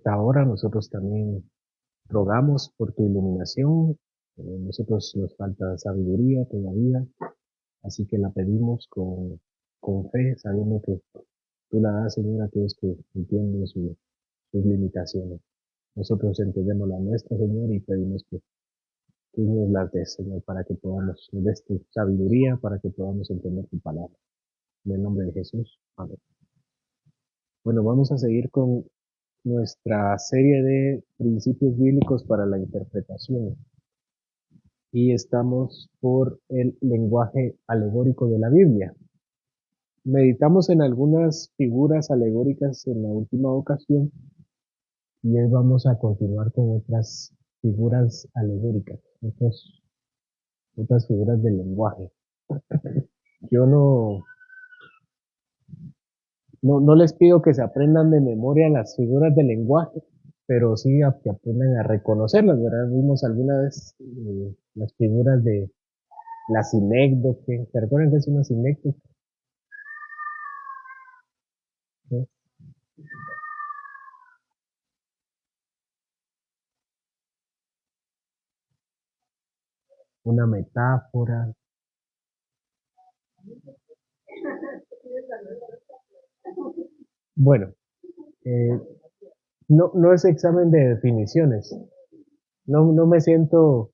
Ahora nosotros también rogamos por tu iluminación. Nosotros nos falta sabiduría todavía, así que la pedimos con fe, sabiendo que tú la das, Señor, a aquellos que entienden sus limitaciones. Nosotros entendemos la nuestra, Señor, y pedimos que tú nos las des, Señor, para que podamos, nos des tu sabiduría, para que podamos entender tu palabra. En el nombre de Jesús. Amén. Bueno, vamos a seguir con nuestra serie de principios bíblicos para la interpretación. Y estamos por el lenguaje alegórico de la Biblia. Meditamos en algunas figuras alegóricas en la última ocasión y hoy vamos a continuar con otras figuras alegóricas, otras figuras del lenguaje. Yo no les pido que se aprendan de memoria las figuras del lenguaje, pero sí a que aprendan a reconocerlas, ¿verdad? Vimos alguna vez las figuras de la sinécdoque. ¿Se recuerdan que es una sinécdoque? ¿No? Una metáfora. Bueno, eh, no es examen de definiciones. No me siento,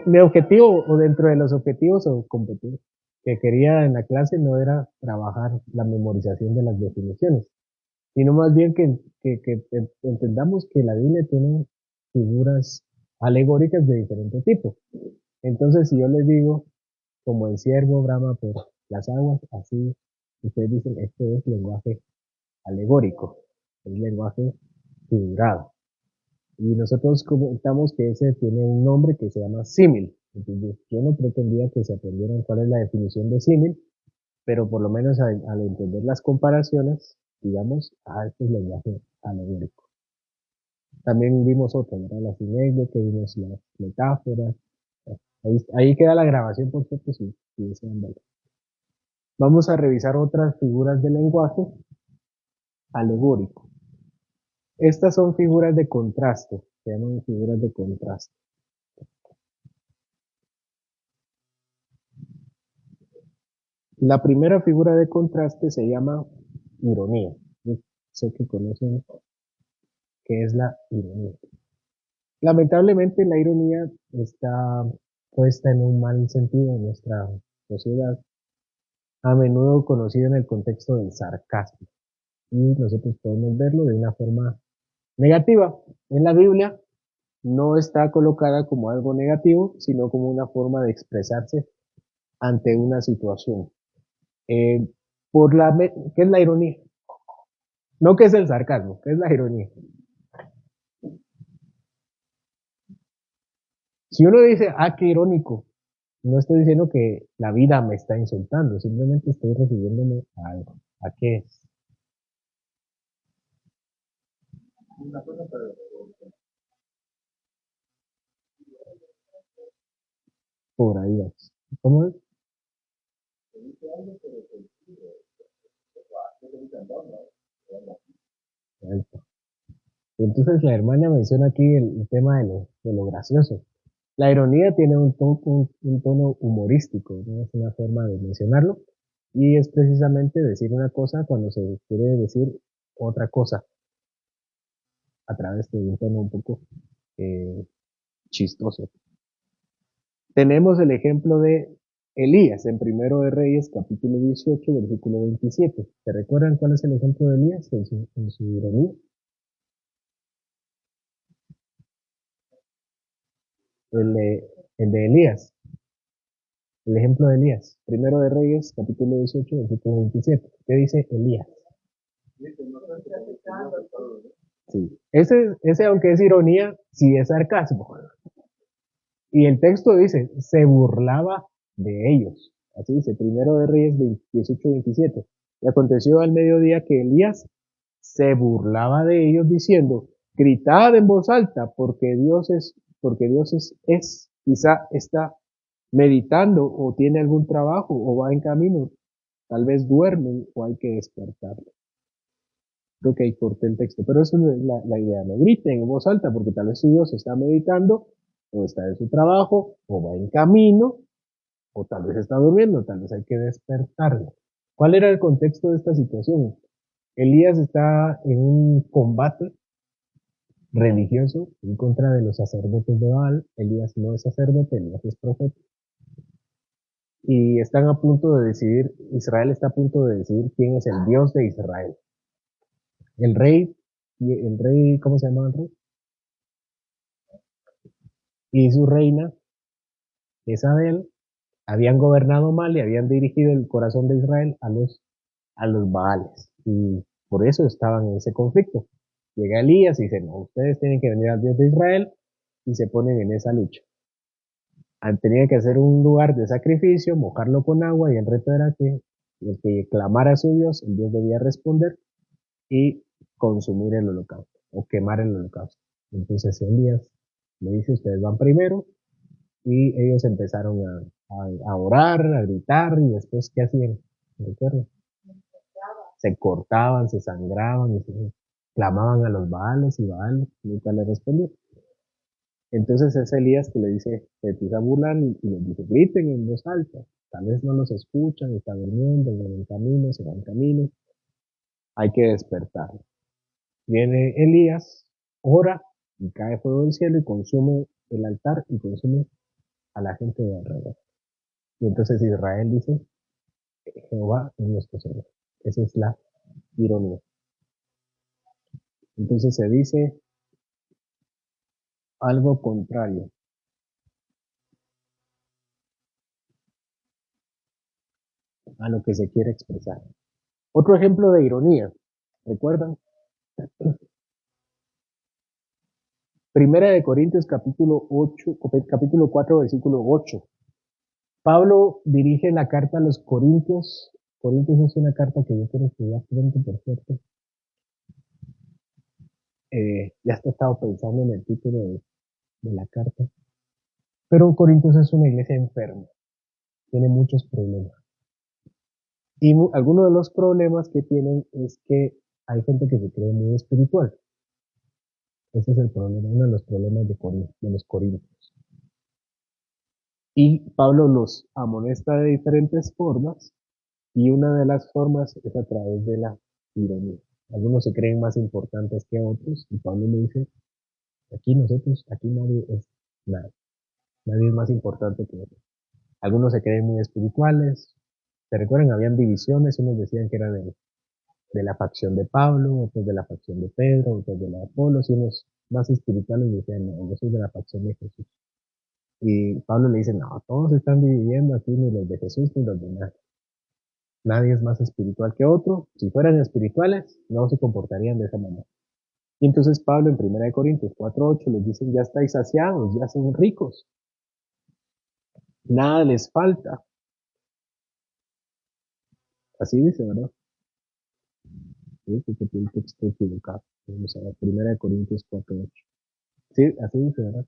mi objetivo o dentro de los objetivos o competir que quería en la clase no era trabajar la memorización de las definiciones, sino más bien que entendamos que la Biblia tiene figuras alegóricas de diferente tipo. Entonces, si yo les digo, como el ciervo brama por las aguas, así ustedes dicen, este es lenguaje alegórico, es lenguaje figurado. Y nosotros comentamos que ese tiene un nombre que se llama símil. Entonces, yo no pretendía que se aprendieran cuál es la definición de símil, pero por lo menos al entender las comparaciones, digamos, este es lenguaje alegórico. También vimos otra, ¿verdad? La sinécdoque, vimos las metáforas. Ahí queda la grabación, por cierto, si desean verla. Vamos a revisar otras figuras del lenguaje alegórico. Estas son figuras de contraste, se llaman figuras de contraste. La primera figura de contraste se llama ironía. Yo sé que conocen qué es la ironía. Lamentablemente la ironía está puesta en un mal sentido en nuestra sociedad, a menudo conocido en el contexto del sarcasmo. Y nosotros podemos verlo de una forma negativa. En la Biblia no está colocada como algo negativo, sino como una forma de expresarse ante una situación. Eh, ¿Qué es la ironía? No qué es el sarcasmo, qué es la ironía. Si uno dice, qué irónico, no estoy diciendo que la vida me está insultando, simplemente estoy refiriéndome a algo. ¿A qué es? Por ahí vas. ¿Cómo es? Ahí está. Entonces la hermana menciona aquí el tema de lo gracioso. La ironía tiene un tono humorístico, ¿no? Es una forma de mencionarlo y es precisamente decir una cosa cuando se quiere decir otra cosa a través de un tono un poco eh, chistoso. Tenemos el ejemplo de Elías en Primero de Reyes, capítulo 18, versículo 27. ¿Se recuerdan cuál es el ejemplo de Elías en su ironía? El de, el de Elías, el ejemplo de Elías. Primero de Reyes, capítulo 18, versículo 27. ¿Qué dice Elías? Sí. Ese, aunque es ironía, sí es sarcasmo. Y el texto dice, se burlaba de ellos. Así dice, Primero de Reyes 18, 27. Y aconteció al mediodía que Elías se burlaba de ellos diciendo, gritad en voz alta, porque Dios es, quizá está meditando o tiene algún trabajo o va en camino, tal vez duermen o hay que despertarlo. Creo que ahí corté el texto, pero eso no es la idea. No griten en voz alta, porque tal vez su Dios está meditando, o está en su trabajo, o va en camino, o tal vez está durmiendo, tal vez hay que despertarlo. ¿Cuál era el contexto de esta situación? Elías está en un combate religioso en contra de los sacerdotes de Baal. Elías no es sacerdote, Elías es profeta. Y están a punto de decidir, Israel está a punto de decidir quién es el Dios de Israel. El rey, ¿cómo se llama el rey? Y su reina, Isabel, habían gobernado mal y habían dirigido el corazón de Israel a los Baales. Y por eso estaban en ese conflicto. Llega Elías y dice, no, ustedes tienen que venir al Dios de Israel, y se ponen en esa lucha. Tenían que hacer un lugar de sacrificio, mojarlo con agua, y el reto era que el que clamara a su Dios, el Dios debía responder y consumir el holocausto o quemar el holocausto. Entonces Elías le dice, ustedes van primero, y ellos empezaron a orar, a gritar, y después, ¿qué hacían? ¿Recuerdan? Se cortaban, se sangraban, y clamaban a los Baales, y Baal nunca le respondió. Entonces es Elías que le dice, se empieza a burlar y les dice, griten en voz alta, tal vez no los escuchan, está durmiendo, van en camino, se van en camino, hay que despertar. Viene Elías, ora, y cae fuego del cielo y consume el altar y consume a la gente de alrededor. Y entonces Israel dice, Jehová es nuestro Señor. Esa es la ironía. Entonces se dice algo contrario a lo que se quiere expresar. Otro ejemplo de ironía, ¿recuerdan? Primera de Corintios capítulo 8, capítulo 4, versículo 8. Pablo dirige la carta a los Corintios. Corintios es una carta que yo quiero estudiar pronto, por cierto. Ya he estado pensando en el título de la carta. Pero Corintios es una iglesia enferma. Tiene muchos problemas. Y algunos de los problemas que tienen es que hay gente que se cree muy espiritual. Ese es el problema, uno de los problemas de los Corintios. Y Pablo los amonesta de diferentes formas, y una de las formas es a través de la ironía. Algunos se creen más importantes que otros, y Pablo le dice, aquí nadie es nada, nadie es más importante que otro. Algunos se creen muy espirituales. ¿Se recuerdan? Habían divisiones, unos decían que era de la facción de Pablo, otros de la facción de Pedro, otros de la de Apolo, y unos más espirituales decían, no, yo soy de la facción de Jesús. Y Pablo le dice, no, todos se están dividiendo aquí, ni los de Jesús ni los de nadie. Nadie es más espiritual que otro. Si fueran espirituales, no se comportarían de esa manera. Y entonces Pablo en 1 Corintios 4:8 les dice, ya estáis saciados, ya son ricos, nada les falta. Así dice, ¿verdad? Sí, porque tiene el texto equivocado. Vamos a ver, 1 Corintios 4:8. Sí, así dice, ¿verdad?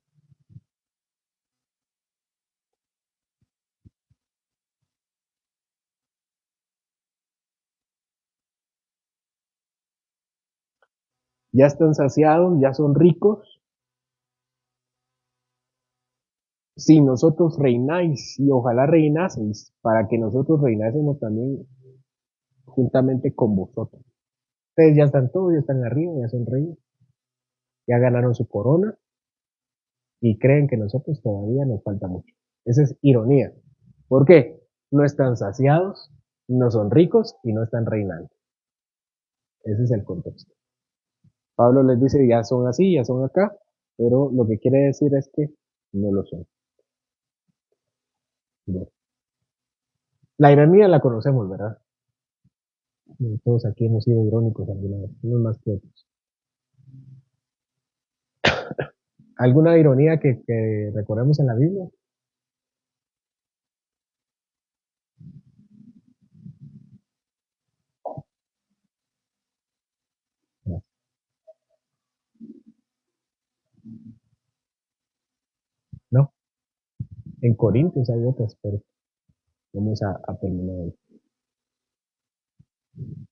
Ya están saciados, ya son ricos. Si nosotros reináis, y ojalá reinaseis, para que nosotros reinásemos también juntamente con vosotros. Ustedes ya están todos, ya están arriba, ya son reyes, ya ganaron su corona, y creen que nosotros todavía nos falta mucho. Esa es ironía. ¿Por qué? No están saciados, no son ricos y no están reinando. Ese es el contexto. Pablo les dice, ya son así, ya son acá, pero lo que quiere decir es que no lo son. Bueno, la ironía la conocemos, ¿verdad? Todos aquí hemos sido irónicos alguna vez, unos más que otros. ¿Alguna ironía que recordemos en la Biblia? No, en Corintios hay otras, pero vamos a terminar ahí.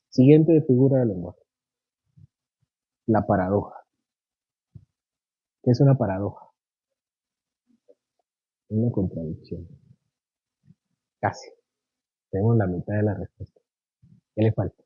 Siguiente figura del lenguaje. la paradoja. ¿Qué es una paradoja? Una contradicción. Casi. Tenemos la mitad de la respuesta. ¿Qué le falta?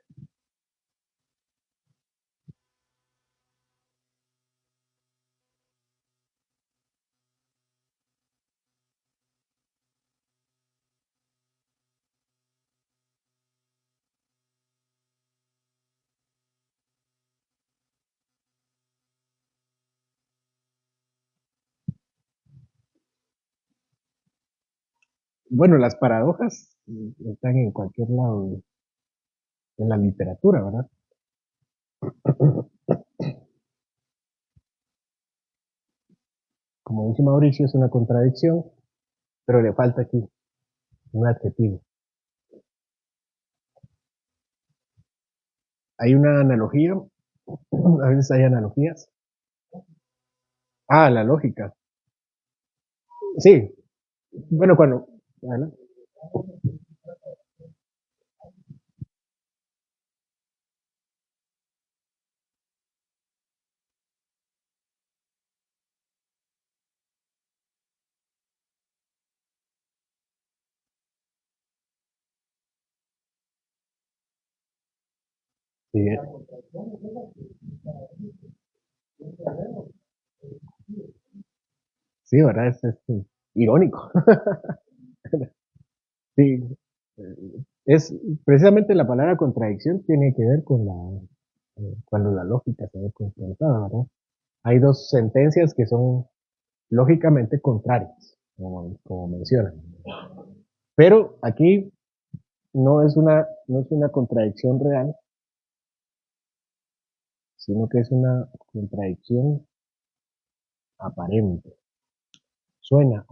Bueno, las paradojas están en cualquier lado en la literatura, ¿verdad? Como dice Mauricio, es una contradicción, pero le falta aquí un adjetivo. Hay una analogía, a veces hay analogías. Ah, la lógica. Sí, bueno, cuando... Bueno, sí, sí, ¿verdad? Es irónico. Sí, es precisamente la palabra contradicción tiene que ver con cuando la lógica se ve confrontada, ¿verdad? Hay dos sentencias que son lógicamente contrarias, como mencionan. Pero aquí no es una contradicción real, sino que es una contradicción aparente. Suena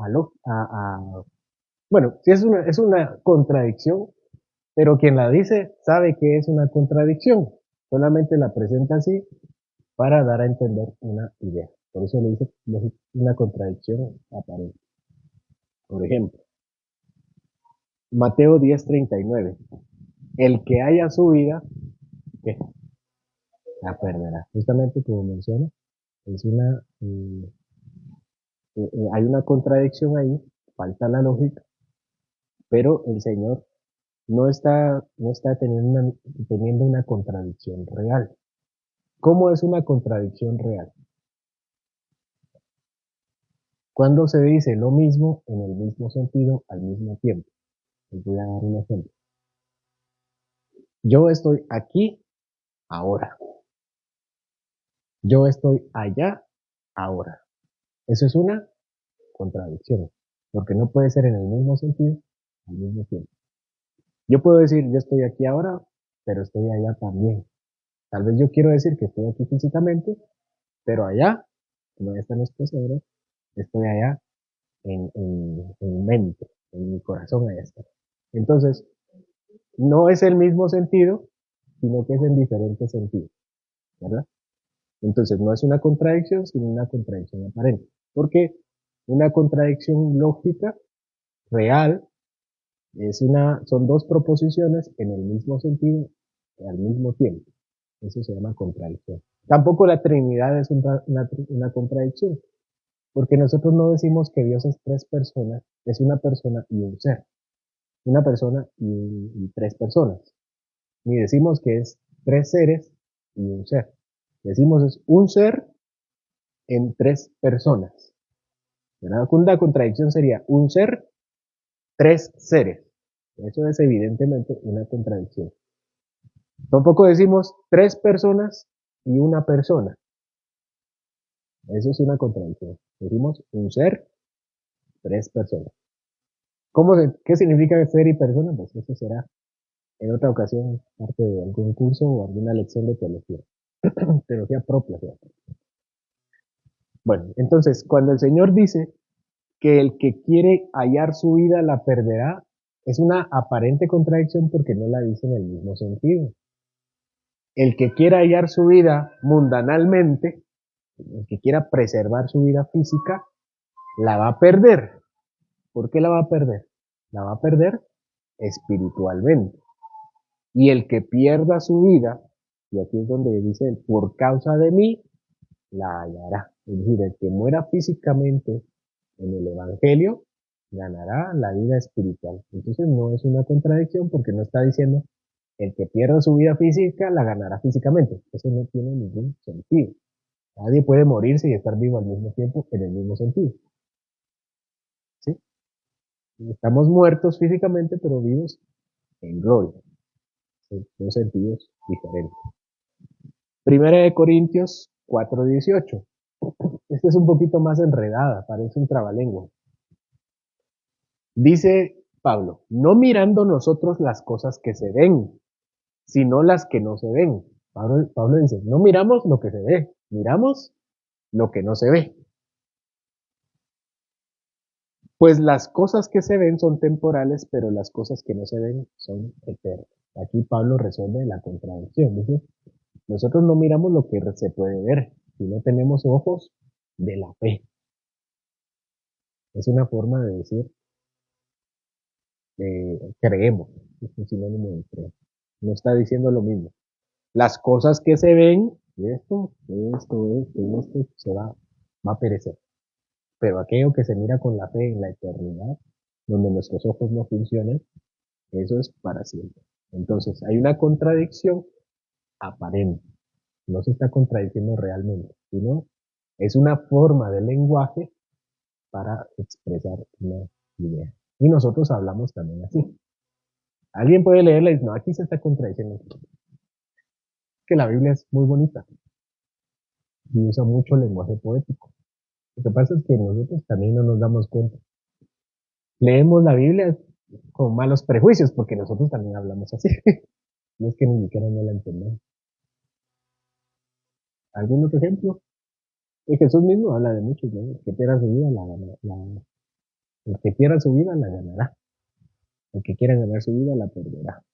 bueno, sí es una contradicción, pero quien la dice sabe que es una contradicción. Solamente la presenta así para dar a entender una idea. Por eso le dice una contradicción aparente. Por ejemplo, Mateo 10:39. El que haya su vida, ¿qué? La perderá. Justamente como menciona, es hay una contradicción ahí, falta la lógica, pero el Señor no está teniendo una contradicción real. ¿Cómo es una contradicción real? Cuando se dice lo mismo en el mismo sentido al mismo tiempo. Les voy a dar un ejemplo. Yo estoy aquí ahora. Yo estoy allá ahora. Eso es una contradicción, porque no puede ser en el mismo sentido al mismo tiempo. Yo puedo decir, yo estoy aquí ahora, pero estoy allá también. Tal vez yo quiero decir que estoy aquí físicamente, pero allá, como ya están estos cerebros, estoy allá en mente, en mi corazón, allá está. Entonces, no es el mismo sentido, sino que es en diferentes sentidos, ¿verdad? Entonces, no es una contradicción, sino una contradicción aparente. Porque una contradicción lógica, real, son dos proposiciones en el mismo sentido al mismo tiempo. Eso se llama contradicción. Tampoco la Trinidad es una contradicción, porque nosotros no decimos que Dios es tres personas, es una persona y un ser. Una persona y tres personas. Ni decimos que es tres seres y un ser. Decimos es un ser en tres personas. Una contradicción sería un ser, tres seres. Eso es evidentemente una contradicción. Tampoco decimos tres personas y una persona. Eso es una contradicción. Decimos un ser, tres personas. ¿Qué significa ser y persona? Pues eso será en otra ocasión parte de algún curso o alguna lección de teología. Teología propia. ¿Cierto? Bueno, entonces, cuando el Señor dice que el que quiere hallar su vida la perderá, es una aparente contradicción porque no la dice en el mismo sentido. El que quiera hallar su vida mundanalmente, el que quiera preservar su vida física, la va a perder. ¿Por qué la va a perder? La va a perder espiritualmente. Y el que pierda su vida Y aquí es donde dice, por causa de mí, la hallará. Es decir, el que muera físicamente en el Evangelio, ganará la vida espiritual. Entonces no es una contradicción porque no está diciendo, el que pierda su vida física, la ganará físicamente. Eso no tiene ningún sentido. Nadie puede morirse y estar vivo al mismo tiempo en el mismo sentido. ¿Sí? Estamos muertos físicamente, pero vivos en gloria. En dos sentidos diferentes. Primera de Corintios 4:18. Esta es un poquito más enredada, parece un trabalengua. Dice Pablo, no mirando nosotros las cosas que se ven, sino las que no se ven. Pablo dice, no miramos lo que se ve, miramos lo que no se ve. Pues las cosas que se ven son temporales, pero las cosas que no se ven son eternas. Aquí Pablo resuelve la contradicción. Dice, nosotros no miramos lo que se puede ver, sino tenemos ojos de la fe. Es una forma de decir, creemos. Es un sinónimo de creer. No está diciendo lo mismo. Las cosas que se ven, esto, va a perecer. Pero aquello que se mira con la fe en la eternidad, donde nuestros ojos no funcionan, eso es para siempre. Entonces, hay una contradicción aparente. No se está contradiciendo realmente, sino es una forma de lenguaje para expresar una idea. Y nosotros hablamos también así. Alguien puede leerla y decir, no, aquí se está contradiciendo. Que la Biblia es muy bonita y usa mucho lenguaje poético. Lo que pasa es que nosotros también no nos damos cuenta. Leemos la Biblia con malos prejuicios porque nosotros también hablamos así. No es que ni siquiera no la entendemos. ¿Algún otro ejemplo? Y Jesús mismo habla de muchos, ¿no? El que pierda su vida el que pierda su vida la ganará. El que quiera ganar su vida la perderá.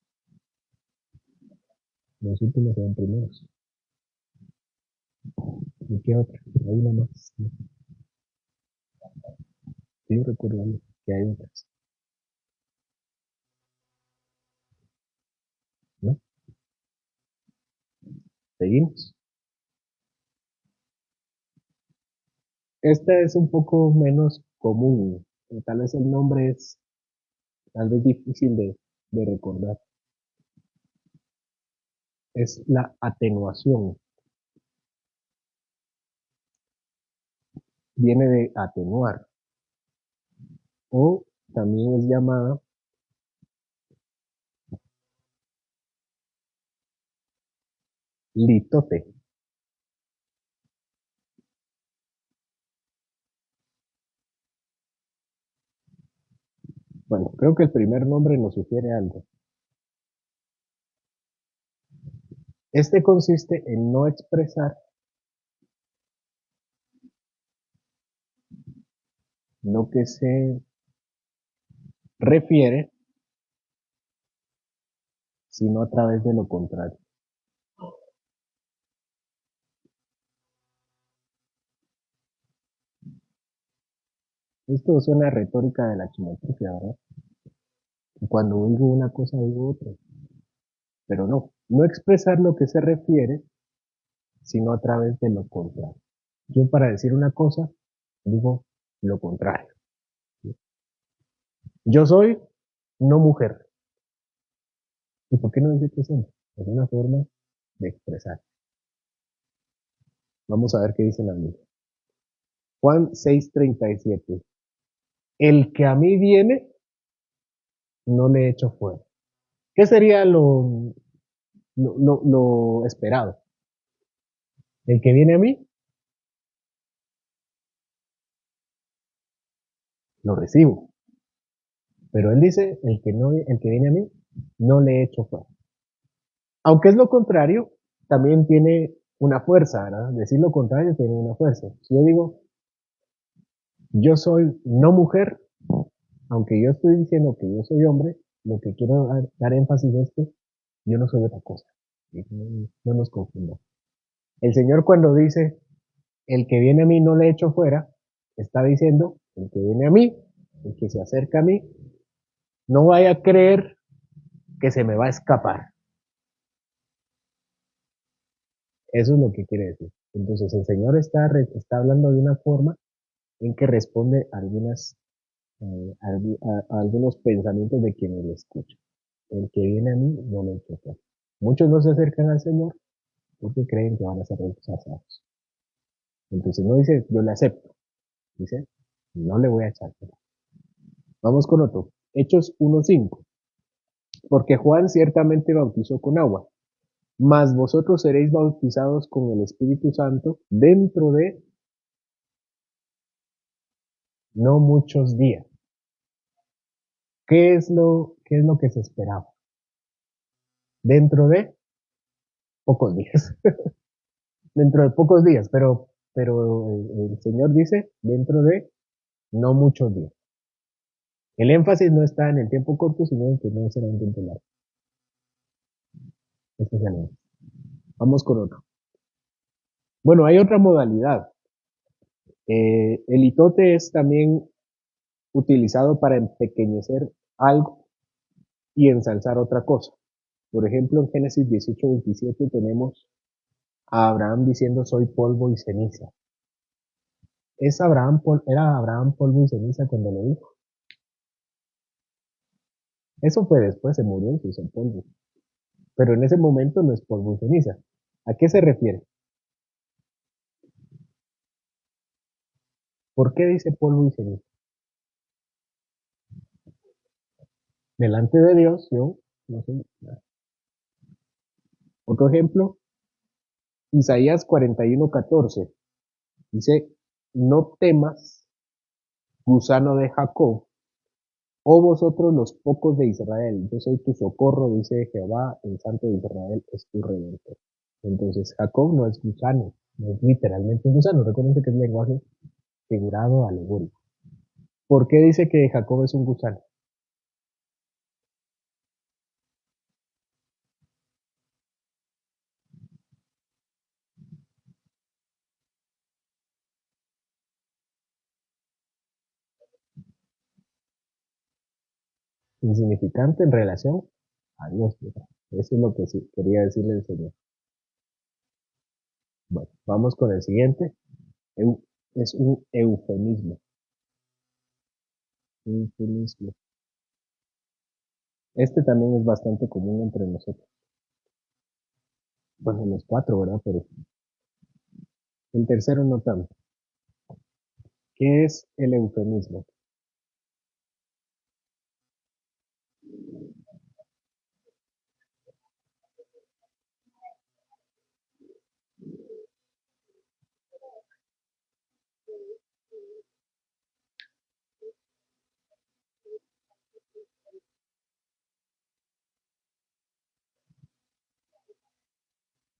Los últimos serán primeros. ¿Y qué otra? Hay una más. ¿No? Sí, recuerdo algo, que hay otras. ¿No? Seguimos. Esta es un poco menos común. Tal vez el nombre es tal vez difícil de recordar. Es la atenuación. Viene de atenuar. O también es llamada litote. Bueno, creo que el primer nombre nos sugiere algo. Este consiste en no expresar lo que se refiere, sino a través de lo contrario. Esto suena a retórica de la chimotrufia, ¿verdad? Cuando digo una cosa, digo otra. Pero no, no expresar lo que se refiere, sino a través de lo contrario. Yo para decir una cosa, digo lo contrario. Yo soy no mujer. ¿Y por qué no decir que soy? Es una forma de expresar. Vamos a ver qué dice la Biblia. Juan 6:37. El que a mí viene, no le echo fuera. ¿Qué sería lo esperado? El que viene a mí, lo recibo. Pero él dice, el que viene a mí, no le echo fuera. Aunque es lo contrario, también tiene una fuerza, ¿verdad? Decir lo contrario tiene una fuerza. Si yo digo, yo soy no mujer, aunque yo estoy diciendo que yo soy hombre, lo que quiero dar énfasis es que yo no soy otra cosa. No nos confundamos. El Señor cuando dice, el que viene a mí no le echo fuera, está diciendo, el que viene a mí, el que se acerca a mí, no vaya a creer que se me va a escapar. Eso es lo que quiere decir. Entonces el Señor está hablando de una forma en que responde a a algunos pensamientos de quienes le escuchan. El que viene a mí no le echo fuera. Muchos no se acercan al Señor porque creen que van a ser rechazados. Entonces no dice, yo le acepto, dice, no le voy a echar fuera. Vamos con otro. Hechos 1:5. Porque Juan ciertamente bautizó con agua, mas vosotros seréis bautizados con el Espíritu Santo dentro de no muchos días. ¿Qué es lo que se esperaba? Dentro de pocos días. Dentro de pocos días, pero el Señor dice dentro de no muchos días. El énfasis no está en el tiempo corto, sino en que no será un tiempo largo. Este es el énfasis. Vamos con otro. Bueno, hay otra modalidad. El itote es también utilizado para empequeñecer algo y ensalzar otra cosa. Por ejemplo, en Génesis 18:27 tenemos a Abraham diciendo soy polvo y ceniza. Era Abraham polvo y ceniza cuando lo dijo. Eso fue después, se murió y se hizo polvo. Pero en ese momento no es polvo y ceniza. ¿A qué se refiere? ¿Por qué dice polvo y ceniza? Delante de Dios, yo no sé. Otro ejemplo, Isaías 41:14. Dice, no temas, gusano de Jacob, o vosotros los pocos de Israel. Yo soy tu socorro, dice Jehová, el Santo de Israel es tu redentor. Entonces, Jacob no es gusano, no es literalmente un gusano. Recuerden que es lenguaje figurado, alegórico. ¿Por qué dice que Jacob es un gusano? Insignificante en relación a Dios. Eso es lo que sí quería decirle el Señor. Bueno, vamos con el siguiente. Es un eufemismo. Eufemismo. Este también es bastante común entre nosotros. Bueno, los cuatro, ¿verdad? Pero el tercero no tanto. ¿Qué es el eufemismo?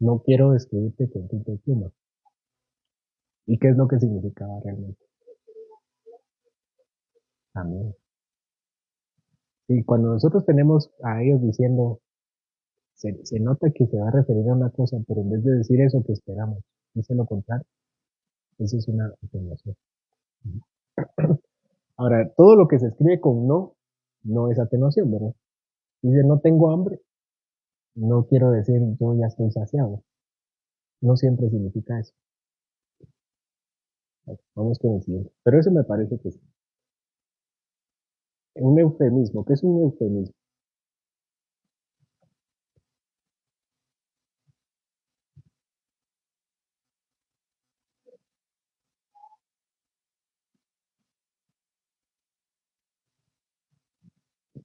No quiero describirte con tinta y pluma. ¿Y qué es lo que significaba realmente? Amén. Y cuando nosotros tenemos a ellos diciendo, se nota que se va a referir a una cosa, pero en vez de decir eso que esperamos, dice lo contrario, eso es una afirmación. Ahora, todo lo que se escribe con no, no es atenuación, ¿verdad? Dice, no tengo hambre, no quiero decir yo ya estoy saciado. No siempre significa eso. Vamos con el siguiente. Pero eso me parece que es un eufemismo. ¿Qué es un eufemismo?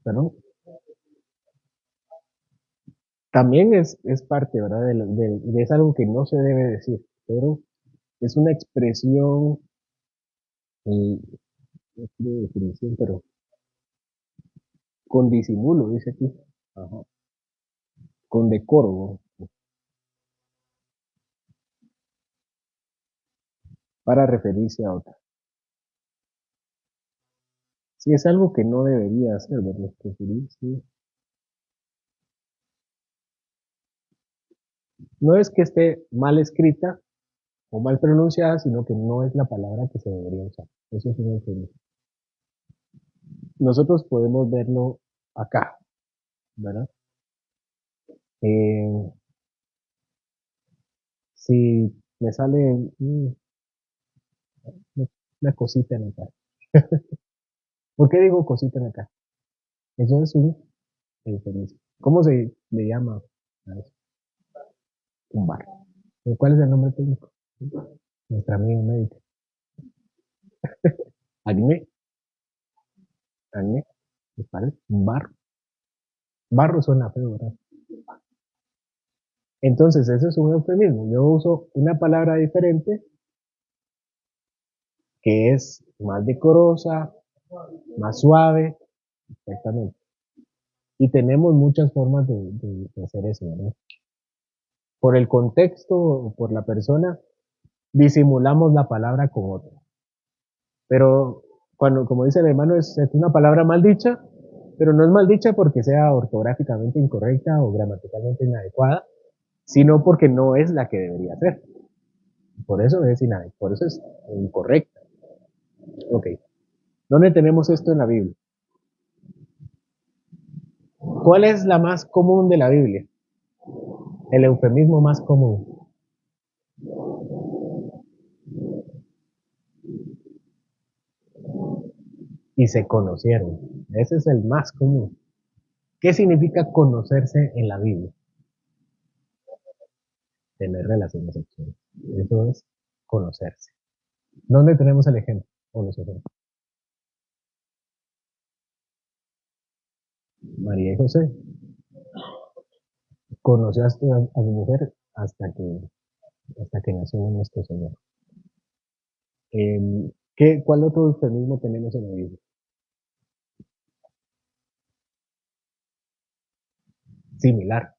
Pero también es parte, ¿verdad? Es algo que no se debe decir, pero es una expresión, eh, no quiero definición, pero con disimulo, dice aquí. Ajá. Con decoro, ¿no? Para referirse a otra. Sí, es algo que no debería hacer, ¿verdad? Referirse. No es que esté mal escrita o mal pronunciada, sino que no es la palabra que se debería usar. Eso es un eufemismo. Nosotros podemos verlo acá, ¿verdad? Eh, Si me sale una cosita en acá. ¿Por qué digo cosita en acá? Eso es un eufemismo. ¿Cómo se le llama a eso? Un bar. ¿Cuál es el nombre técnico? Nuestra amiga médica. Acné, acné, ¿les parece? Un barro. Barro suena feo, ¿verdad? Entonces, eso es un eufemismo. Yo uso una palabra diferente que es más decorosa, más suave, exactamente. Y tenemos muchas formas de hacer eso, ¿verdad? Por el contexto o por la persona, disimulamos la palabra con otra. Pero cuando, como dice el hermano, es una palabra mal dicha, pero no es mal dicha porque sea ortográficamente incorrecta o gramaticalmente inadecuada, sino porque no es la que debería ser. Por eso es inadecuada, por eso es incorrecta. Ok. ¿Dónde tenemos esto en la Biblia? ¿Cuál es la más común de la Biblia? El eufemismo más común. Y se conocieron. Ese es el más común. ¿Qué significa conocerse en la Biblia? Tener relaciones sexuales. Eso es conocerse. ¿Dónde tenemos el ejemplo? O los ejemplos. María y José. Conoció a su mujer hasta que nació nuestro Señor. ¿Cuál otro eufemismo tenemos en la Biblia? Similar.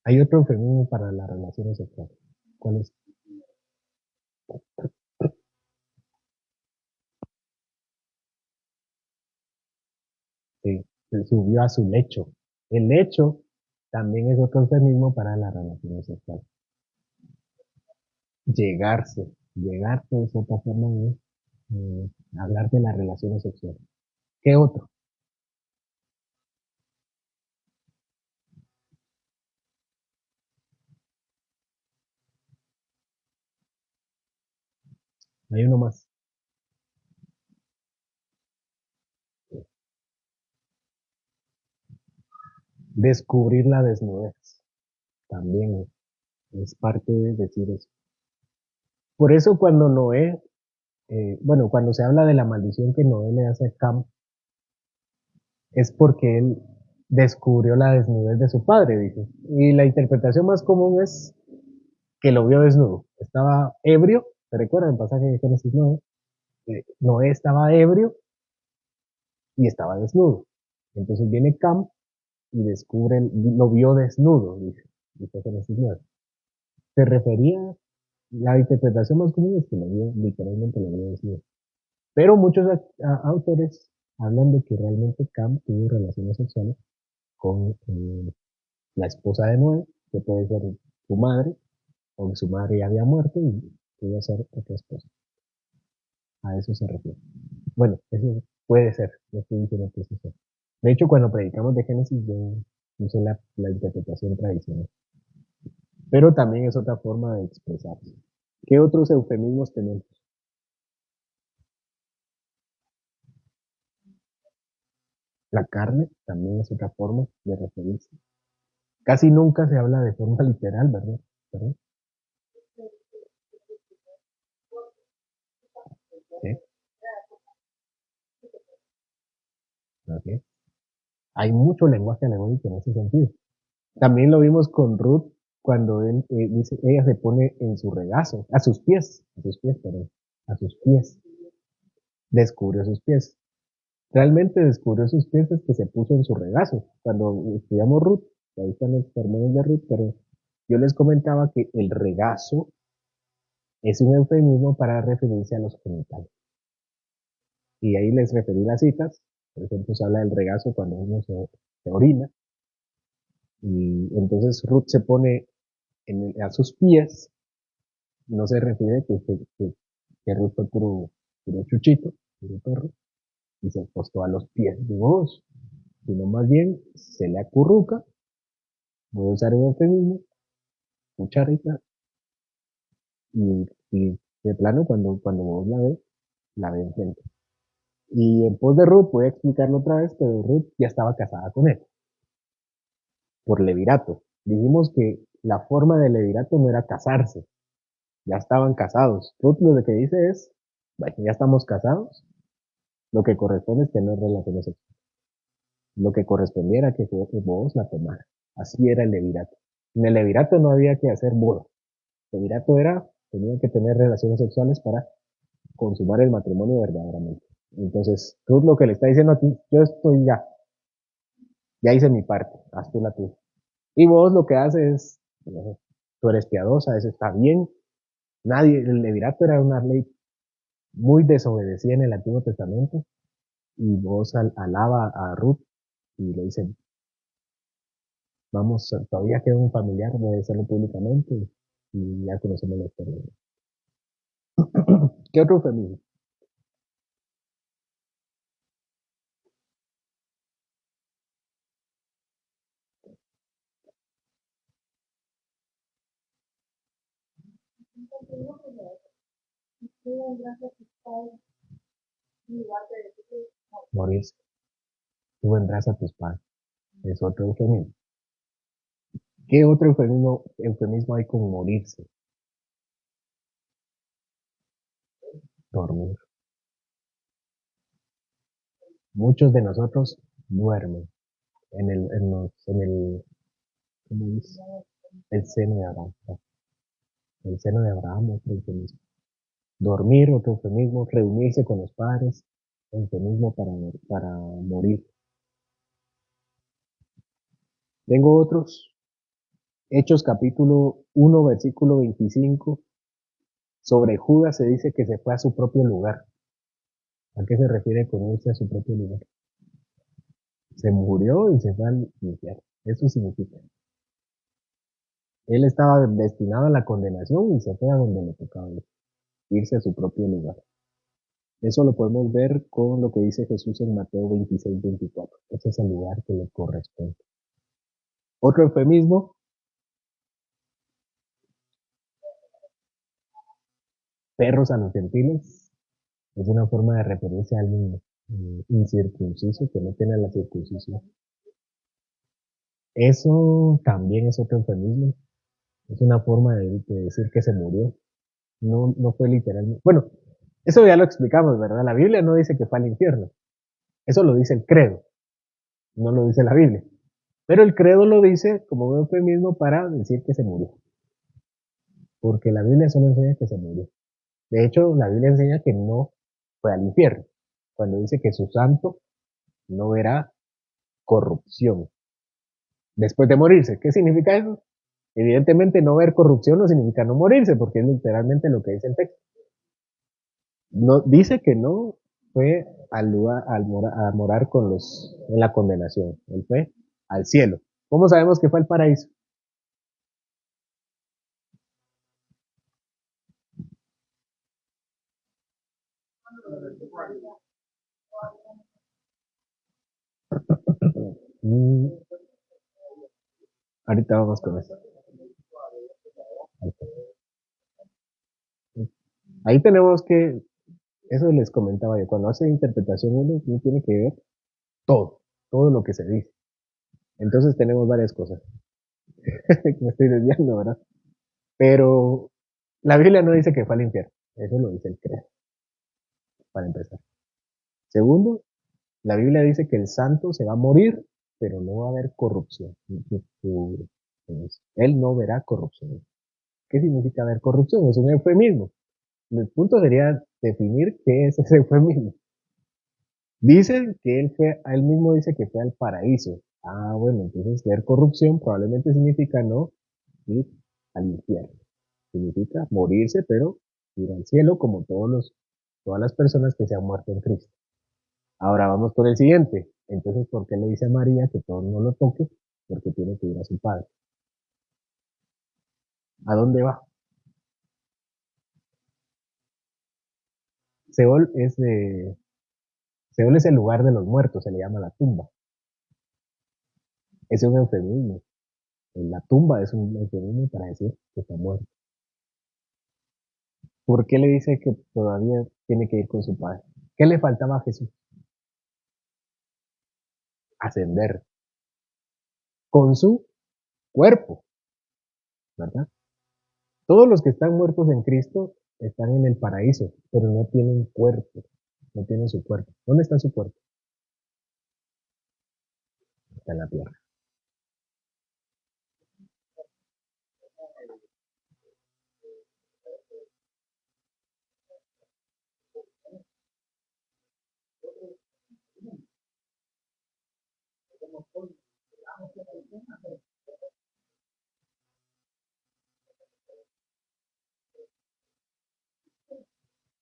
Hay otro eufemismo para las relaciones sexuales. ¿Cuál es? Sí, se subió a su lecho. El lecho también es otro eufemismo para las relaciones sexuales. Llegarse. Llegarse es otra forma de hablar de las relaciones sexuales. ¿Qué otro? Hay uno más. Descubrir la desnudez. También es parte de decir eso. Por eso cuando Noé, bueno, cuando se habla de la maldición que Noé le hace a Cam, es porque él descubrió la desnudez de su padre, dice. Y la interpretación más común es que lo vio desnudo. Estaba ebrio, ¿se recuerdan el pasaje de Génesis 9? Noé estaba ebrio y estaba desnudo. Entonces viene Cam y descubre, lo vio desnudo, dice Génesis 9. Se refería, la interpretación más común es que lo vio, literalmente lo vio desnudo. Pero muchos autores hablan de que realmente Cam tuvo relaciones sexuales con la esposa de Noé, que puede ser su madre, o su madre ya había muerto y pudo ser otra esposa. A eso se refiere. Bueno, eso puede ser, no estoy diciendo que eso sea. De hecho, cuando predicamos de Génesis, yo usé la interpretación tradicional. Pero también es otra forma de expresarse. ¿Qué otros eufemismos tenemos? La carne también es otra forma de referirse. Casi nunca se habla de forma literal, ¿verdad? ¿Verdad? Sí, ok. Hay mucho lenguaje alegórico en ese sentido. También lo vimos con Ruth cuando él dice, ella se pone en su regazo, a sus pies, perdón, a sus pies, descubrió sus pies. Realmente descubrió sus pies es que se puso en su regazo. Cuando estudiamos Ruth, ahí están los sermones de Ruth, pero yo les comentaba que el regazo es un eufemismo para referirse a los genitales. Y ahí les referí las citas. Por ejemplo, se habla del regazo cuando uno se orina. Y entonces Ruth se pone a sus pies. No se refiere que Ruth fue puro chuchito, puro perro, y se acostó a los pies de vos, sino más bien se le acurruca, voy a usar el eufemismo, mucha risa, y de plano cuando vos la ve enfrente. Y en pos de Ruth, voy a explicarlo otra vez, pero Ruth ya estaba casada con él, por levirato. Dijimos que la forma de levirato no era casarse, ya estaban casados. Ruth lo que dice es, bueno, ya estamos casados, lo que corresponde es tener relaciones sexuales. Lo que correspondiera que vos la tomaras. Así era el levirato. En el levirato no había que hacer boda. El levirato era, tenía que tener relaciones sexuales para consumar el matrimonio verdaderamente. Entonces, Ruth lo que le está diciendo a ti, yo estoy ya hice mi parte, haz tú la tuya. Y vos lo que haces es, tú eres piadosa, eso está bien. Nadie, el levirato era una ley muy desobedecida en el Antiguo Testamento, y vos alaba a Ruth y le dicen, vamos, todavía queda un familiar, voy a hacerlo públicamente, y ya conocemos la historia. ¿Qué otro feminismo? Morirse. Tú vendrás a tus padres. Es otro eufemismo. ¿Qué otro eufemismo hay con morirse? Dormir. Muchos de nosotros duermen ¿cómo dice? El seno de Abraham. El seno de Abraham, otro eufemismo. Dormir, otro eufemismo. Reunirse con los padres, eufemismo para morir. Tengo otros. Hechos capítulo 1, versículo 25. Sobre Judas se dice que se fue a su propio lugar. ¿A qué se refiere con irse a su propio lugar? Se murió y se fue al infierno. Eso significa. Él estaba destinado a la condenación y se fue a donde le tocaba irse a su propio lugar. Eso lo podemos ver con lo que dice Jesús en Mateo 26-24. Ese es el lugar que le corresponde. Otro eufemismo, perros a los gentiles, es una forma de referirse al niño incircunciso que no tiene la circuncisión. Eso también es otro eufemismo. Es una forma de decir que se murió. No, no fue literalmente. Bueno, eso ya lo explicamos, ¿verdad? La Biblia no dice que fue al infierno. Eso lo dice el credo, no lo dice la Biblia. Pero el credo lo dice como un eufemismo para decir que se murió. Porque la Biblia solo enseña que se murió. De hecho, la Biblia enseña que no fue al infierno. Cuando dice que su santo no verá corrupción después de morirse. ¿Qué significa eso? Evidentemente no ver corrupción no significa no morirse, porque es literalmente lo que dice el texto. No, dice que no fue al lugar, a morar con en la condenación. Él fue al cielo. ¿Cómo sabemos que fue al paraíso? Mm, ahorita vamos con eso. Ahí tenemos que, eso les comentaba yo, cuando hace interpretación uno tiene que ver todo, todo lo que se dice. Entonces tenemos varias cosas. Me estoy desviando, ¿verdad? Pero la Biblia no dice que fue al infierno. Eso lo dice el credo, para empezar. Segundo, la Biblia dice que el santo se va a morir, pero no va a haber corrupción. Él no verá corrupción. ¿Qué significa ver corrupción? Es un eufemismo. El punto sería definir qué es ese eufemismo. Dicen que él mismo dice que fue al paraíso. Ah, bueno, entonces ver corrupción probablemente significa no ir al infierno. Significa morirse, pero ir al cielo como todas las personas que se han muerto en Cristo. Ahora vamos con el siguiente. Entonces, ¿por qué le dice a María que todo no lo toque? Porque tiene que ir a su padre. ¿A dónde va? Seol es de, Seol es el lugar de los muertos, se le llama la tumba. Es un eufemismo. La tumba es un eufemismo para decir que está muerto. ¿Por qué le dice que todavía tiene que ir con su padre? ¿Qué le faltaba a Jesús? Ascender con su cuerpo, ¿verdad? Todos los que están muertos en Cristo están en el paraíso, pero no tienen cuerpo, no tienen su cuerpo. ¿Dónde está su cuerpo? Está en la tierra.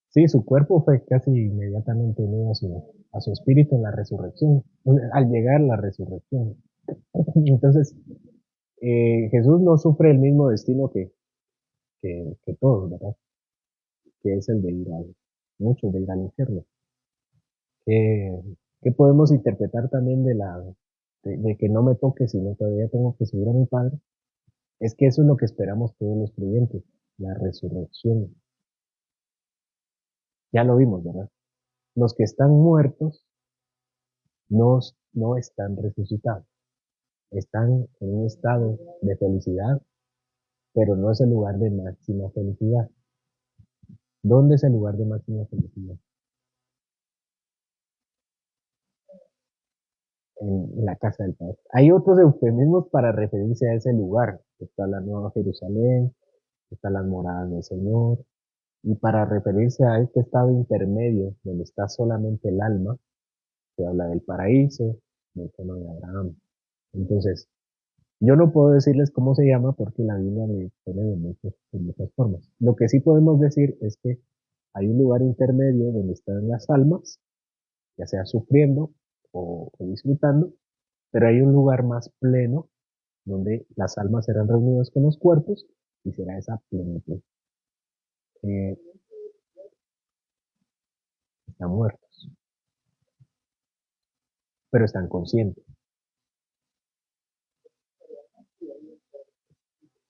Sí, su cuerpo fue casi inmediatamente unido a su espíritu en la resurrección, al llegar la resurrección. Entonces, Jesús no sufre el mismo destino que todos, ¿verdad? Que es el de ir muchos de ir al infierno. ¿Qué, qué podemos interpretar también de que no me toque, sino todavía tengo que subir a mi Padre? Es que eso es lo que esperamos todos los creyentes, la resurrección. Ya lo vimos, ¿verdad? Los que están muertos no están resucitados, están en un estado de felicidad, pero no es el lugar de máxima felicidad. ¿Dónde es el lugar de máxima felicidad? En la casa del Padre. Hay otros eufemismos para referirse a ese lugar. Está la Nueva Jerusalén, están las moradas del Señor, y para referirse a este estado intermedio donde está solamente el alma, se habla del paraíso, del seno de Abraham. Entonces, yo no puedo decirles cómo se llama porque la Biblia me pone de muchas formas. Lo que sí podemos decir es que hay un lugar intermedio donde están las almas, ya sea sufriendo o disfrutando, pero hay un lugar más pleno donde las almas serán reunidas con los cuerpos y será esa plenitud. Eh, Están muertos, pero están conscientes,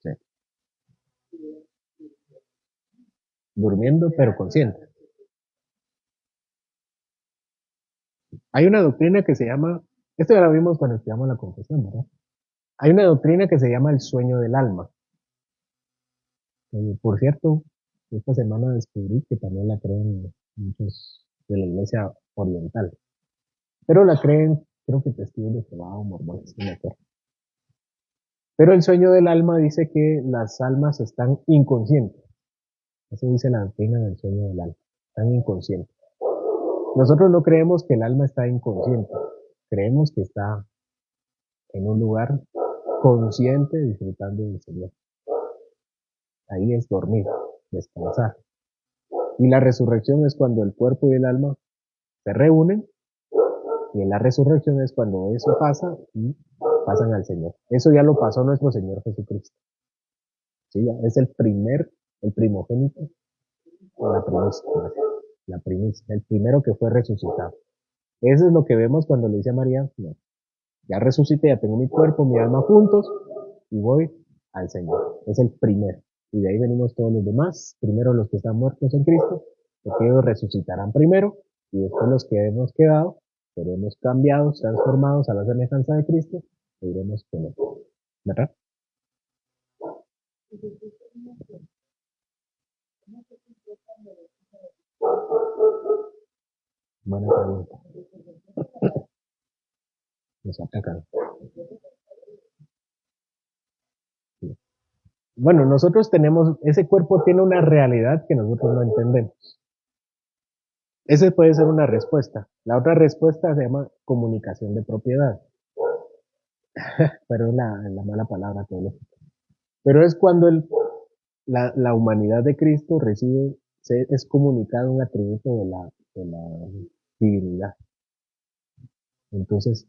¿sí? Durmiendo, pero conscientes. Hay una doctrina que se llama, esto ya lo vimos cuando estudiamos la confesión, ¿verdad? Hay una doctrina que se llama el sueño del alma. Por cierto, esta semana descubrí que también la creen muchos de la iglesia oriental, pero la creen, creo que testigos de Jehová o mormones, no me acuerdo. Pero el sueño del alma dice que las almas están inconscientes. Eso dice la doctrina del sueño del alma. Están inconscientes. Nosotros no creemos que el alma está inconsciente. Creemos que está en un lugar consciente disfrutando del Señor. Ahí es dormir, descansar. Y la resurrección es cuando el cuerpo y el alma se reúnen, y en la resurrección es cuando eso pasa y pasan al Señor. Eso ya lo pasó nuestro Señor Jesucristo. ¿Sí? Ya es el primogénito o la primicia, el primero que fue resucitado. Eso es lo que vemos cuando le dice a María, no, ya resucité, ya tengo mi cuerpo, mi alma juntos y voy al Señor. Es el primero. Y de ahí venimos todos los demás. Primero los que están muertos en Cristo, porque ellos resucitarán primero, y después los que hemos quedado, seremos cambiados, transformados a la semejanza de Cristo, e iremos con él. ¿Verdad? Buena pregunta. Nos atacan. Sí. Bueno, nosotros tenemos, ese cuerpo tiene una realidad que nosotros no entendemos. Esa puede ser una respuesta. La otra respuesta se llama comunicación de propiedad, pero es la mala palabra teológica. Pero es cuando la humanidad de Cristo recibe, es comunicado un atributo de la divinidad. Entonces,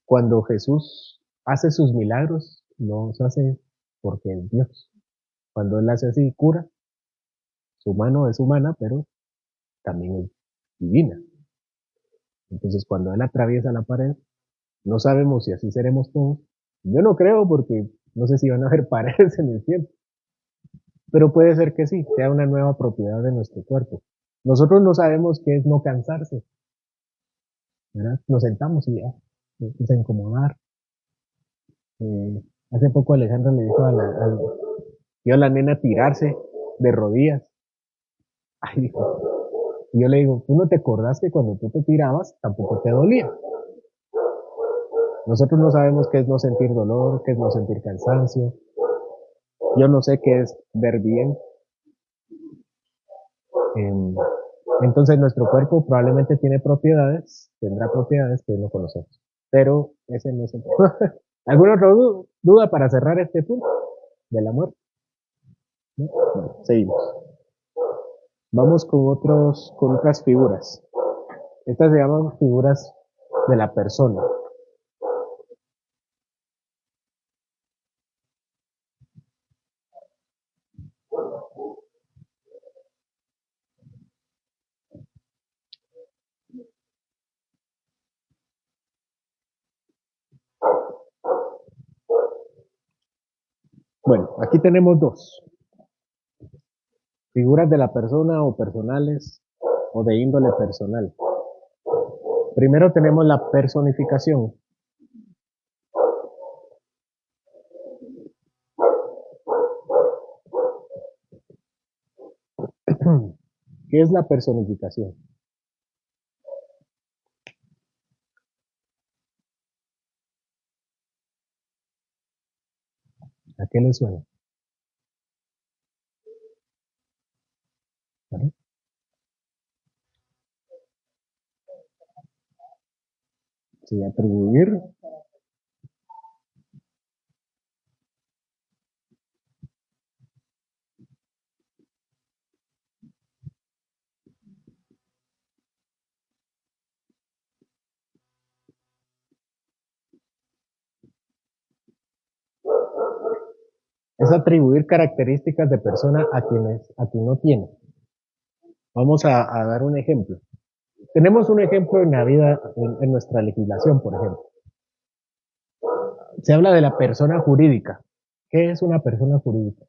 cuando Jesús hace sus milagros, no los hace porque es Dios. Cuando Él hace así, cura, su mano es humana, pero también es divina. Entonces, cuando Él atraviesa la pared, no sabemos si así seremos todos. Yo no creo porque No sé si van a haber paredes en el cielo, pero puede ser que sí, sea una nueva propiedad de nuestro cuerpo. Nosotros no sabemos qué es no cansarse, ¿verdad? Nos sentamos y ya, incomodar. Eh, Hace poco Alejandra le dijo vio a la nena tirarse de rodillas. Ay, dijo. Y yo le digo, ¿tú no te acordás que cuando tú te tirabas tampoco te dolía? Nosotros no sabemos qué es no sentir dolor, qué es no sentir cansancio. Yo no sé qué es ver bien. Eh, entonces nuestro cuerpo probablemente tendrá propiedades que no conocemos. Pero ese no es el punto. ¿Alguna otra duda para cerrar este punto de la muerte? ¿No? Bueno, seguimos. Vamos con otras figuras. Estas se llaman figuras de la persona. Bueno, aquí tenemos dos. Figuras de la persona o personales o de índole personal. Primero tenemos la personificación. ¿Qué es la personificación? ¿A qué le suena? ¿Vale? Sí, atribuir. Es atribuir características de persona a quien no tiene. Vamos a dar un ejemplo. Tenemos un ejemplo en la vida, en nuestra legislación, por ejemplo. Se habla de la persona jurídica. ¿Qué es una persona jurídica?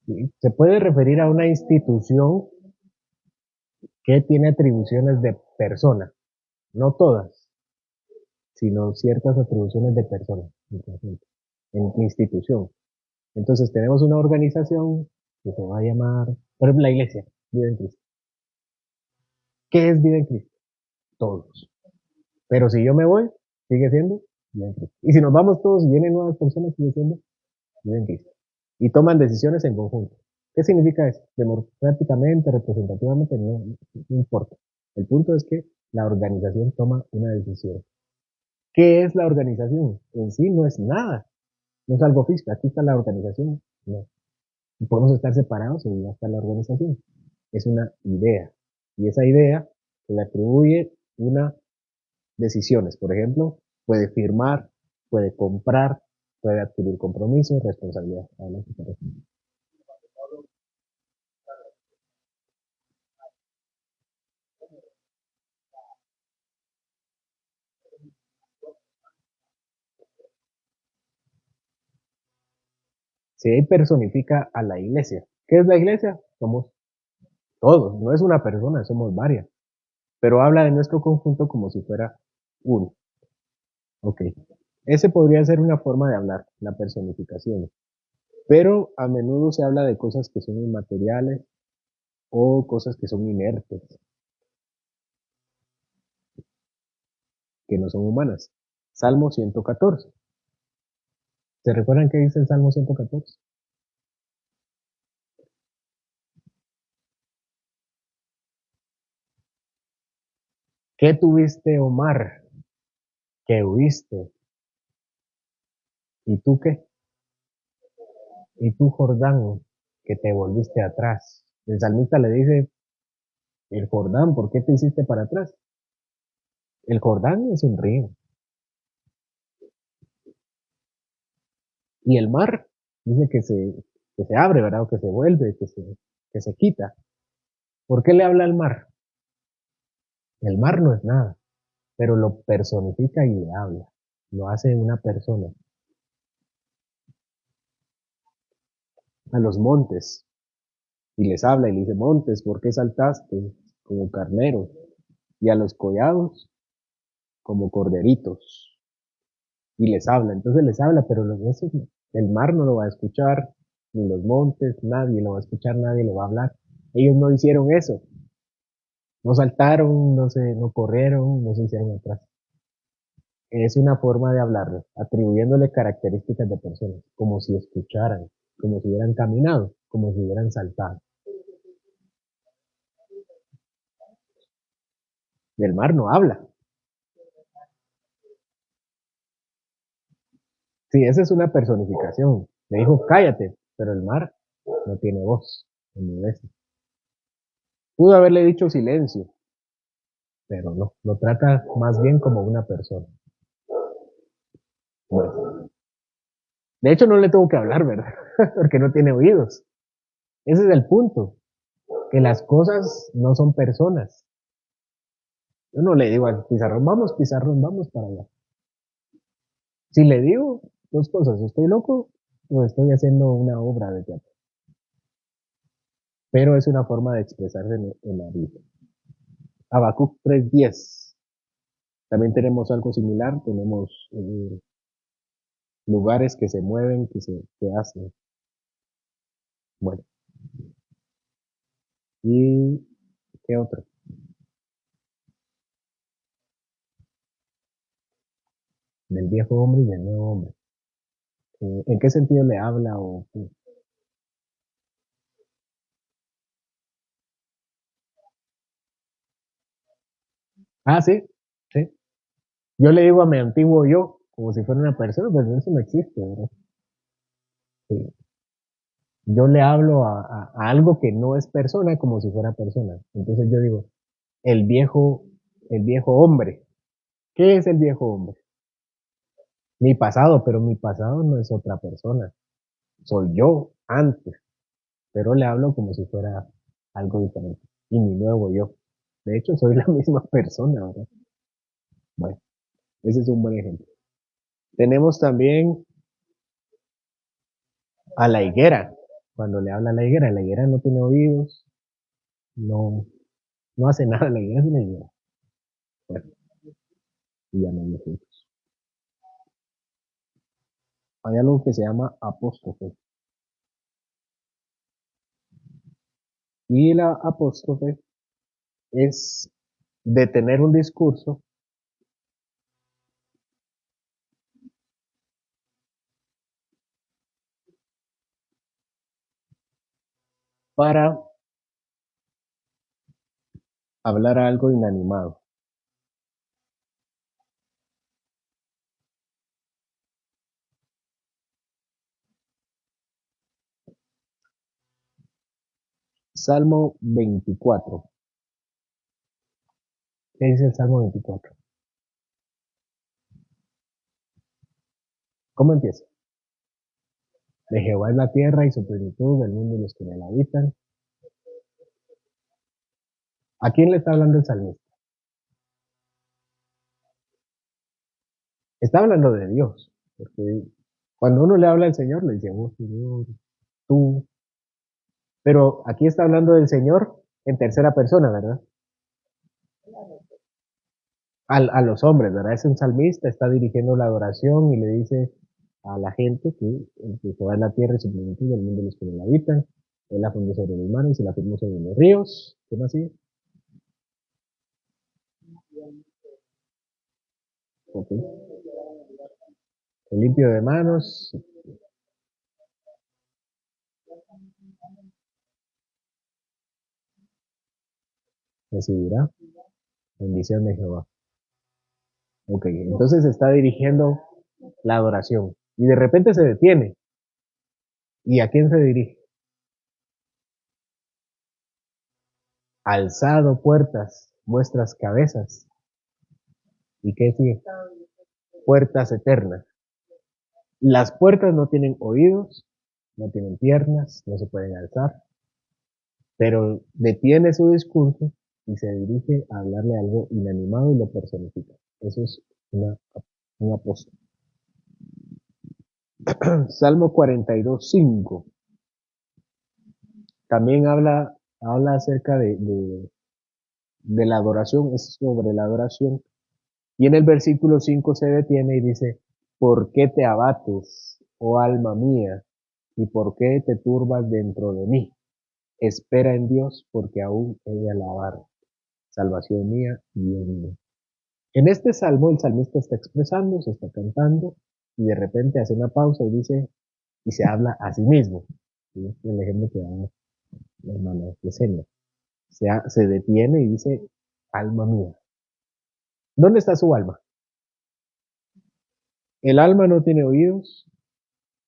¿Sí? Se puede referir a una institución que tiene atribuciones de persona, no todas, sino ciertas atribuciones de persona en institución. Entonces tenemos una organización que se va a llamar, por ejemplo, la iglesia, Vida en Cristo. ¿Qué es Vida en Cristo? Todos. Pero si yo me voy, sigue siendo Vida en Cristo. Y si nos vamos todos y vienen nuevas personas, sigue siendo Vida en Cristo. Y toman decisiones en conjunto. ¿Qué significa eso? Democráticamente, representativamente, no importa. El punto es que la organización toma una decisión. ¿Qué es la organización? En sí no es nada, no es algo físico. Aquí está la organización. No. Y podemos estar separados y ya está la organización. Es una idea. Y esa idea se le atribuye unas decisiones. Por ejemplo, puede firmar, puede comprar, puede adquirir compromisos, responsabilidad. Adelante, por ejemplo. Si ahí personifica a la iglesia. ¿Qué es la iglesia? Somos todos, no es una persona, somos varias. Pero habla de nuestro conjunto como si fuera uno. Ok. Ese podría ser una forma de hablar, la personificación. Pero a menudo se habla de cosas que son inmateriales o cosas que son inertes, que no son humanas. Salmo 114. ¿Se recuerdan qué dice el Salmo 114? ¿Qué tuviste, Omar? ¿Qué huiste? ¿Y tú qué? ¿Y tú, Jordán? Que te volviste atrás. El salmista le dice, el Jordán, ¿por qué te hiciste para atrás? El Jordán es un río. Y el mar dice que se abre, ¿verdad? O que se vuelve, que se quita. ¿Por qué le habla al mar? El mar no es nada, pero lo personifica y le habla. Lo hace una persona. A los montes y les habla y le dice, montes, ¿por qué saltaste como carneros? Y a los collados como corderitos. Y les habla, entonces les habla, pero el mar no lo va a escuchar, ni los montes, nadie lo va a escuchar, nadie le va a hablar. Ellos no hicieron eso, no saltaron, no corrieron, no se hicieron atrás. Es una forma de hablarle, atribuyéndole características de personas, como si escucharan, como si hubieran caminado, como si hubieran saltado. Y el mar no habla. Sí, esa es una personificación. Le dijo, cállate, pero el mar no tiene voz, ni ves. Pudo haberle dicho silencio, pero no, lo trata más bien como una persona. Bueno, de hecho no le tuvo que hablar, ¿verdad? Porque no tiene oídos. Ese es el punto, que las cosas no son personas. Yo no le digo al pizarrón, vamos para allá. Si le digo dos cosas, estoy loco o estoy haciendo una obra de teatro. Pero es una forma de expresarse en la vida. Habacuc 3:10. También tenemos algo similar, tenemos lugares que se mueven, que hacen. Bueno, ¿y qué otro? Del viejo hombre y del nuevo hombre. ¿En qué sentido le habla o qué? Ah, sí, sí. Yo le digo a mi antiguo yo, como si fuera una persona, pero eso no existe, ¿verdad? Sí. Yo le hablo a algo que no es persona como si fuera persona. Entonces yo digo, el viejo, el viejo hombre. ¿Qué es el viejo hombre? Mi pasado, pero mi pasado no es otra persona. Soy yo antes, pero le hablo como si fuera algo diferente. Y mi nuevo yo. De hecho, soy la misma persona, ¿verdad? Bueno, ese es un buen ejemplo. Tenemos también a la higuera. Cuando le habla a la higuera no tiene oídos, no, no hace nada, la higuera es una higuera. Bueno, y ya no hay ejemplos. Hay algo que se llama apóstrofe. Y la apóstrofe es detener un discurso para hablar algo inanimado. Salmo 24. ¿Qué dice el Salmo 24? ¿Cómo empieza? De Jehová es la tierra y su plenitud, el mundo y los que en él habitan. ¿A quién le está hablando el salmista? Está hablando de Dios, porque cuando uno le habla al Señor, le dice, oh Señor, tú. Pero aquí está hablando del Señor en tercera persona, ¿verdad? A los hombres, ¿verdad? Es un salmista, está dirigiendo la adoración y le dice a la gente que Jehová es la tierra y su plenitud, el mundo y los que en él habitan. Él la fundó sobre los mares y la firmó sobre los ríos. ¿Qué más sigue? Ok. El limpio de manos recibirá bendición de Jehová. Ok, entonces está dirigiendo la adoración y de repente se detiene. ¿Y a quién se dirige? Alzado puertas, vuestras cabezas. ¿Y qué sigue? Puertas eternas. Las puertas no tienen oídos, no tienen piernas, no se pueden alzar, pero detiene su discurso y se dirige a hablarle algo inanimado y lo personifica. Eso es un apóstol. Salmo 42:5 también habla acerca de la adoración, es sobre la adoración. Y en el versículo 5 se detiene y dice, ¿por qué te abates, oh alma mía? ¿Y por qué te turbas dentro de mí? Espera en Dios, porque aún he de alabar, salvación mía y Dios mío. En este salmo el salmista está expresando, se está cantando, y de repente hace una pausa y dice, y se habla a sí mismo. ¿Sí? El ejemplo que da la hermana Yesenia. Se detiene y dice, alma mía. ¿Dónde está su alma? El alma no tiene oídos,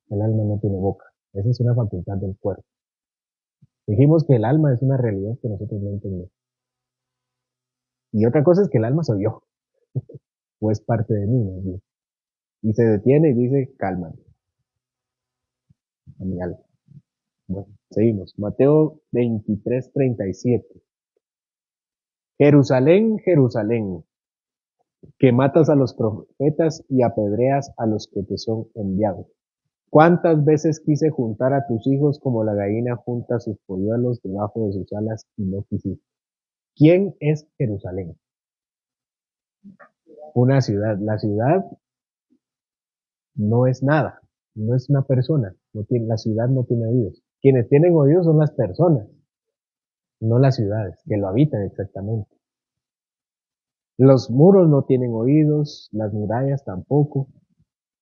el alma no tiene boca. Esa es una facultad del cuerpo. Dijimos que el alma es una realidad que nosotros no entendemos. Y otra cosa es que el alma soy yo, o es parte de mí, más bien. Y se detiene y dice, cálmate, a mi alma. Bueno, seguimos. Mateo 23:37. Jerusalén, Jerusalén, que matas a los profetas y apedreas a los que te son enviados. ¿Cuántas veces quise juntar a tus hijos como la gallina junta sus polluelos debajo de sus alas y no quisiste? ¿Quién es Jerusalén? Una ciudad. La ciudad no es nada, no es una persona. La ciudad no tiene oídos. Quienes tienen oídos son las personas, no las ciudades, que lo habitan exactamente. Los muros no tienen oídos, las murallas tampoco,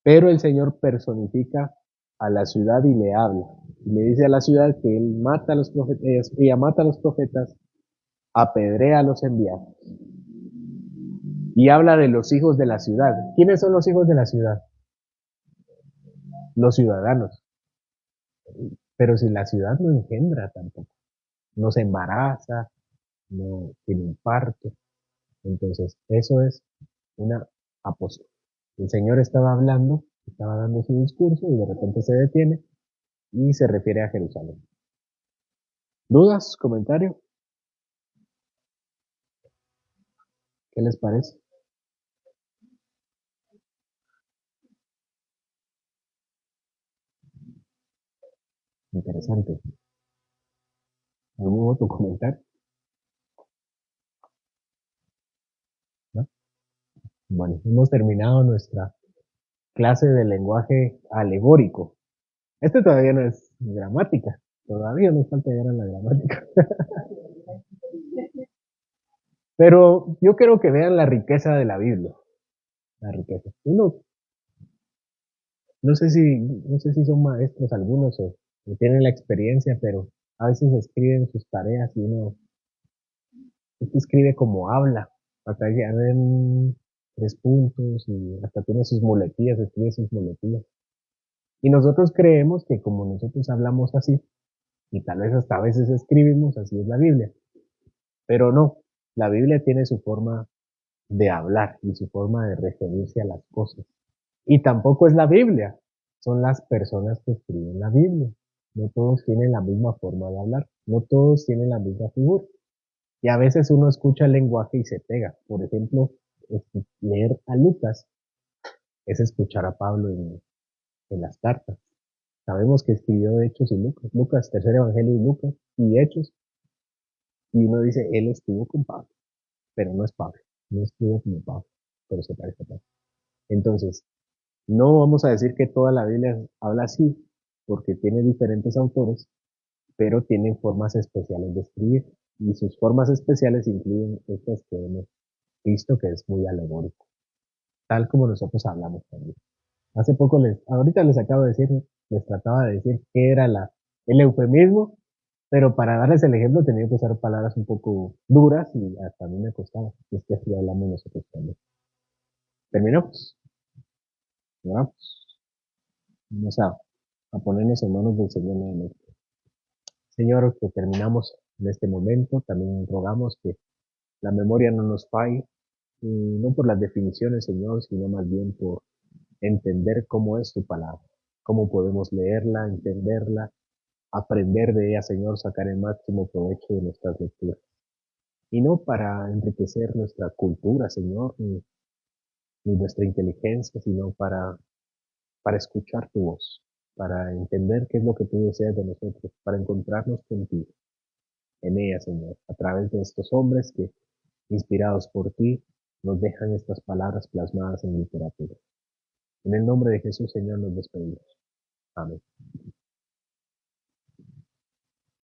pero el Señor personifica a la ciudad y le habla. Y le dice a la ciudad que Él mata a los profetas, ella mata a los profetas, apedrea a los enviados. Y habla de los hijos de la ciudad. ¿Quiénes son los hijos de la ciudad? Los ciudadanos. Pero si la ciudad no engendra tampoco, no se embaraza, no tiene un parto. Entonces, eso es una apóstol. El Señor estaba hablando, estaba dando su discurso y de repente se detiene y se refiere a Jerusalén. ¿Dudas? ¿Comentario? ¿Qué les parece? Interesante. ¿Algún otro comentario? ¿No? Bueno, hemos terminado nuestra clase de lenguaje alegórico. Este todavía no es gramática. Todavía nos falta llegar a la gramática. Pero yo quiero que vean la riqueza de la Biblia. La riqueza. Uno, no sé si son maestros algunos o tienen la experiencia, pero a veces escriben sus tareas y uno escribe como habla. Hasta ahí ven 3 puntos y hasta tiene sus muletillas, escribe sus muletillas. Y nosotros creemos que como nosotros hablamos así, y tal vez hasta a veces escribimos, así es la Biblia. Pero no, la Biblia tiene su forma de hablar y su forma de referirse a las cosas. Y tampoco es la Biblia, son las personas que escriben la Biblia. No todos tienen la misma forma de hablar, no todos tienen la misma figura. Y a veces uno escucha el lenguaje y se pega. Por ejemplo, leer a Lucas es escuchar a Pablo en las cartas. Sabemos que escribió Hechos y Lucas, Lucas, tercer evangelio y Lucas y Hechos. Y uno dice, él estuvo con Pablo, pero no es Pablo, no escribe como Pablo, pero se parece a Pablo. Entonces, no vamos a decir que toda la Biblia habla así, porque tiene diferentes autores, pero tienen formas especiales de escribir. Y sus formas especiales incluyen estas que hemos visto, que es muy alegórico, tal como nosotros hablamos también. Hace poco ahorita les acabo de decir, les trataba de decir qué era el eufemismo, pero para darles el ejemplo tenía que usar palabras un poco duras y hasta a mí me costaba. Es que así hablamos nosotros también. Terminamos. Vamos. Vamos a ponernos en manos del Señor nuevamente. Señor, que terminamos en este momento, también rogamos que la memoria no nos falle, y no por las definiciones, Señor, sino más bien entender cómo es tu palabra, cómo podemos leerla, entenderla, aprender de ella, Señor, sacar el máximo provecho de nuestras lecturas. Y no para enriquecer nuestra cultura, Señor, ni nuestra inteligencia, sino para escuchar tu voz, para entender qué es lo que tú deseas de nosotros, para encontrarnos contigo en ella, Señor, a través de estos hombres que, inspirados por ti, nos dejan estas palabras plasmadas en literatura. En el nombre de Jesús, Señor, nos despedimos. Amén.